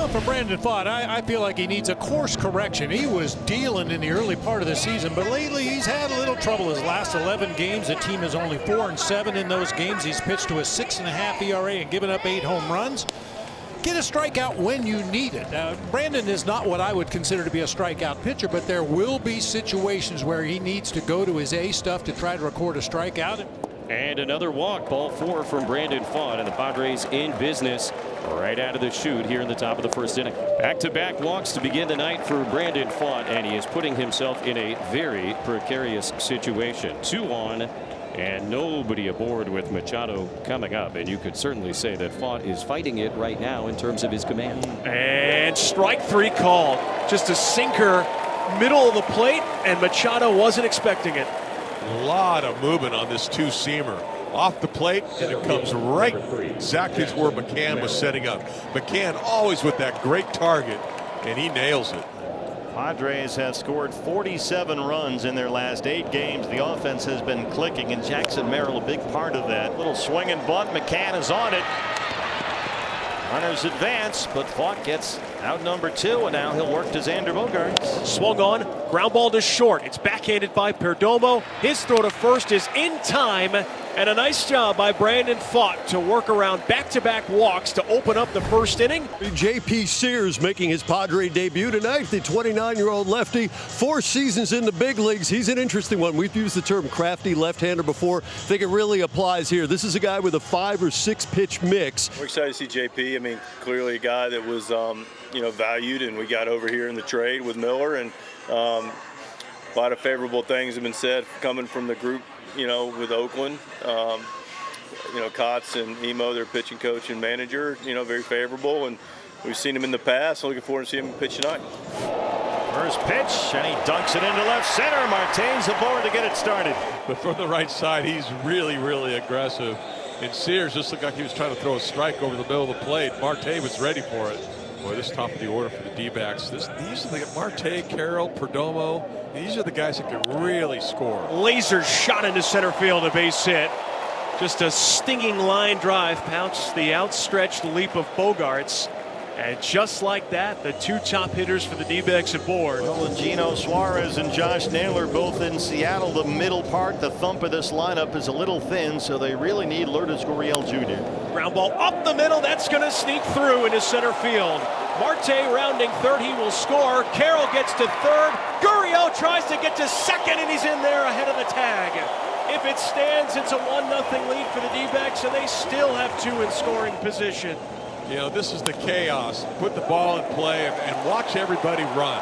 Well, for Brandon Faut, I feel like he needs a course correction. He was dealing in the early part of the season, but lately he's had a little trouble. His last 11 games, the team is only 4-7 in those games. He's pitched to a 6.5 ERA and given up 8 home runs. Get a strikeout when you need it. Brandon is not what I would consider to be a strikeout pitcher, but there will be situations where he needs to go to his A stuff to try to record a strikeout. And another walk, ball 4 from Brandon Faut, and the Padres in business right out of the chute here in the top of the first inning. Back-to-back walks to begin the night for Brandon Faut, and he is putting himself in a very precarious situation. 2 on and nobody aboard with Machado coming up, and you could certainly say that Faut is fighting it right now in terms of his command. And strike 3 called. Just a sinker middle of the plate, and Machado wasn't expecting it. A lot of movement on this two-seamer. Off the plate, and it comes right exactly where McCann was setting up. McCann always with that great target, and he nails it. Padres have scored 47 runs in their last 8 games. The offense has been clicking, and Jackson Merrill a big part of that. Little swing and bunt. McCann is on it. Runners advance, but Faut gets out number 2, and now he'll work to Xander Bogaerts. Swung on, ground ball to short. It's backhanded by Perdomo. His throw to first is in time, and a nice job by Brandon Faut to work around back-to-back walks to open up the first inning. J.P. Sears making his Padre debut tonight. The 29-year-old lefty, 4 seasons in the big leagues. He's an interesting one. We've used the term crafty left-hander before. I think it really applies here. This is a guy with a 5 or 6 pitch mix. We're excited to see J.P. I mean, clearly a guy that was valued, and we got over here in the trade with Miller, and a lot of favorable things have been said coming from the group, with Oakland. Kotz and Emo, their pitching coach and manager, very favorable, and we've seen him in the past. I'm looking forward to seeing him pitch tonight. First pitch, and he dunks it into left center. Martin's aboard to get it started. But from the right side, he's really, really aggressive. And Sears just looked like he was trying to throw a strike over the middle of the plate. Marte was ready for it. Boy, this top of the order for the D-backs. These are the Marte, Carroll, Perdomo. These are the guys that can really score. Laser shot into center field, a base hit. Just a stinging line drive, pouts the outstretched leap of Bogaerts. And just like that, the 2 top hitters for the D-backs aboard. Well, Gino Suarez and Josh Naylor both in Seattle. The middle part, the thump of this lineup is a little thin, so they really need Lourdes Gurriel Jr. Ground ball up the middle. That's going to sneak through into center field. Marte rounding third. He will score. Carroll gets to third. Gurriel tries to get to second, and he's in there ahead of the tag. If it stands, it's a 1-0 lead for the D-backs, and they still have 2 in scoring position. This is the chaos. Put the ball in play and watch everybody run.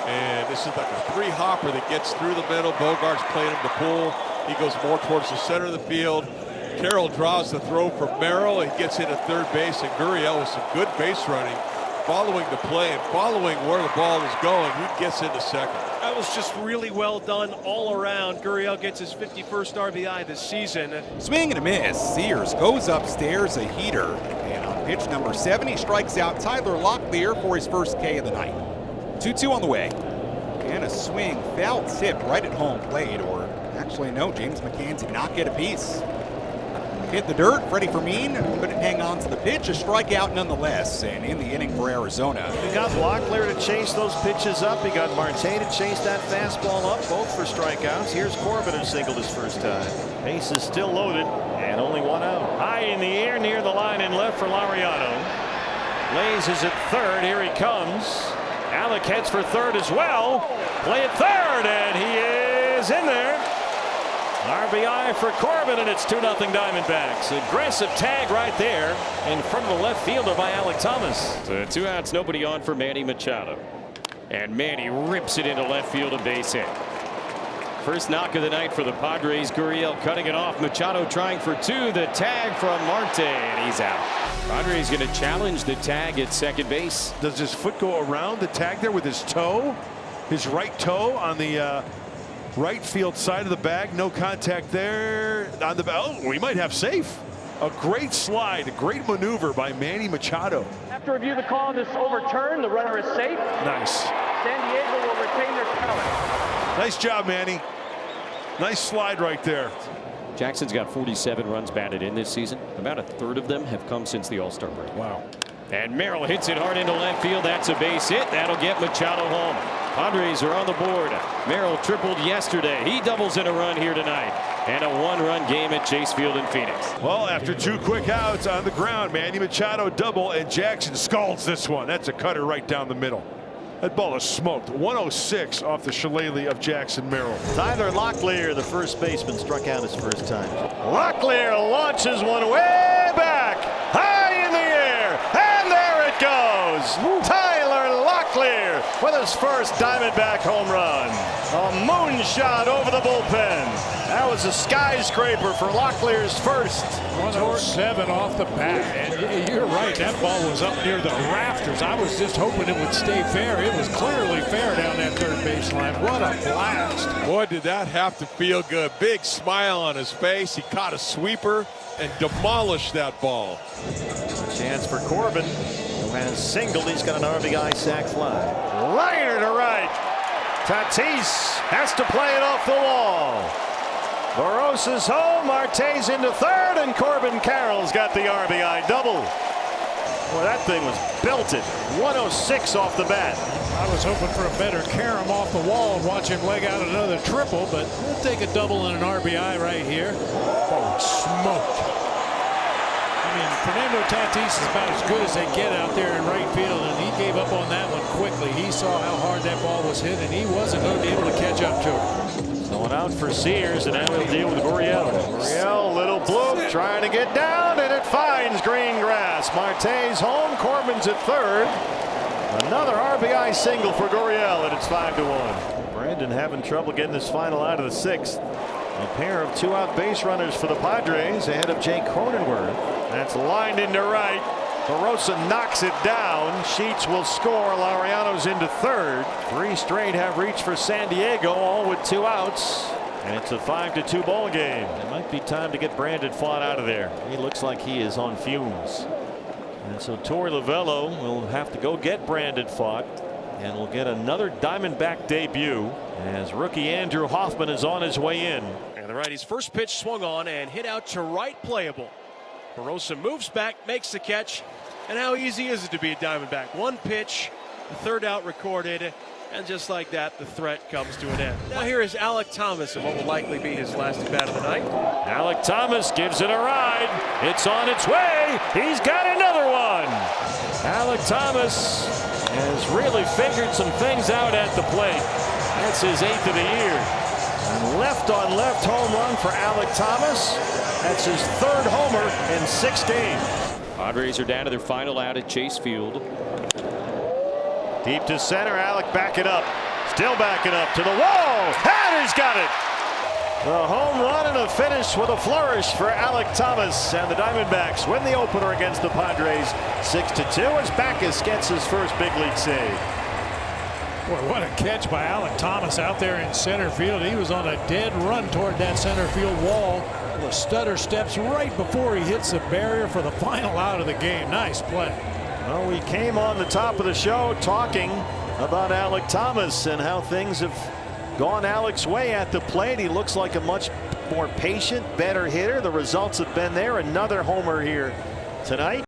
And this is like a 3-hopper that gets through the middle. Bogaerts playing him to pull. He goes more towards the center of the field. Carroll draws the throw from Merrill. He gets into third base, and Gurriel with some good base running, following the play and following where the ball is going. He gets into second. That was just really well done all around. Gurriel gets his 51st RBI this season. Swing and a miss. Sears goes upstairs, a heater. And on pitch number 7, he strikes out Tyler Locklear for his first K of the night. 2-2 on the way. And a swing, foul tip right at home plate. Or actually, no, James McCann did not get a piece. Hit the dirt. Freddie Fermin couldn't hang on to the pitch. A strikeout nonetheless. And in the inning for Arizona. He got Locklear to chase those pitches up. He got Marte to chase that fastball up, both for strikeouts. Here's Corbin, who singled his first time. Base is still loaded, and only 1 out. High in the air, near the line in left for Laureano. Lays is at third. Here he comes. Alec heads for third as well. Play at third, and he is in there. RBI for Corbin, and it's 2-0 Diamondbacks. Aggressive tag right there in front of the left fielder by Alec Thomas. So 2 outs, nobody on for Manny Machado. And Manny rips it into left field, a base hit. First knock of the night for the Padres. Gurriel cutting it off. Machado trying for 2. The tag from Marte, and he's out. Padres going to challenge the tag at second base. Does his foot go around the tag there with his toe? His right toe on the right field side of the bag. No contact there on the ball. Oh, we might have safe. A great slide, a great maneuver by Manny Machado. After review the call, this overturned. The runner is safe. Nice. San Diego will retain their talent. Nice job, Manny. Nice slide right there. Jackson's got 47 runs batted in this season. About a third of them have come since the All-Star break. Wow. And Merrill hits it hard into left field. That's a base hit. That'll get Machado home. Padres are on the board. Merrill tripled yesterday. He doubles in a run here tonight. And a one-run game at Chase Field in Phoenix. Well, after 2 quick outs on the ground, Manny Machado double, and Jackson scalds this one. That's a cutter right down the middle. That ball is smoked. 106 off the shillelagh of Jackson Merrill. Tyler Locklear, the first baseman, struck out his first time. Locklear launches one way back, high in the air, and there it goes. Tyler Locklear with his first Diamondback home run. A moonshot over the bullpen. That was a skyscraper for Locklear's first. 107 off the bat. And you're right, that ball was up near the rafters. I was just hoping it would stay fair. It was clearly fair down that third baseline. What a blast. Boy, did that have to feel good. Big smile on his face. He caught a sweeper and demolished that ball. Chance for Corbin, who has singled. He's got an RBI sac fly. Liner to right. Tatis has to play it off the wall. Barrosa's home, Marte's into third, and Corbin Carroll's got the RBI double. Well, that thing was belted. 106 off the bat. I was hoping for a better carom off the wall and watch him leg out another triple, but we'll take a double and an RBI right here. Oh, smoked. I mean, Fernando Tatis is about as good as they get out there in right field, and he gave up on that one quickly. He saw how hard that ball was hit, and he wasn't going to be able to catch up to it. Going out for Sears, and now he'll deal with Gurriel. Gurriel, little bloop, trying to get down, and it finds green grass. Marte's home, Corbin's at third. Another RBI single for Gurriel, and it's 5-1. Brandon having trouble getting this final out of the sixth. A pair of 2-out base runners for the Padres ahead of Jake Cronenworth. That's lined into right. Barosa knocks it down. Sheets will score. Laureano's into third. 3 straight have reached for San Diego, all with 2 outs. And it's a 5-2 ball game. It might be time to get Brandon Faut out of there. He looks like he is on fumes. And so Torey Lovullo will have to go get Brandon Faut. And we'll get another Diamondback debut as rookie Andrew Hoffman is on his way in. And the righty's first pitch swung on and hit out to right, playable. Barosa moves back, makes the catch. And how easy is it to be a Diamondback? 1 pitch, the 3rd out recorded, and just like that, the threat comes to an end. Now here is Alek Thomas, and what will likely be his last at bat of the night. Alek Thomas gives it a ride. It's on its way. He's got another one. Alek Thomas has really figured some things out at the plate. That's his 8th of the year. And left on left home run for Alek Thomas. That's his 3rd homer in 6 games. Padres are down to their final out at Chase Field. Deep to center. Alek backing up. Still backing up to the wall. And he's got it. The home run and a finish with a flourish for Alek Thomas. And the Diamondbacks win the opener against the Padres 6-2 as Backus gets his first big league save. Boy, what a catch by Alek Thomas out there in center field. He was on a dead run toward that center field wall. The stutter steps right before he hits the barrier for the final out of the game. Nice play. Well, we came on the top of the show talking about Alek Thomas and how things have gone Alek's way at the plate. He looks like a much more patient, better hitter. The results have been there. Another homer here tonight.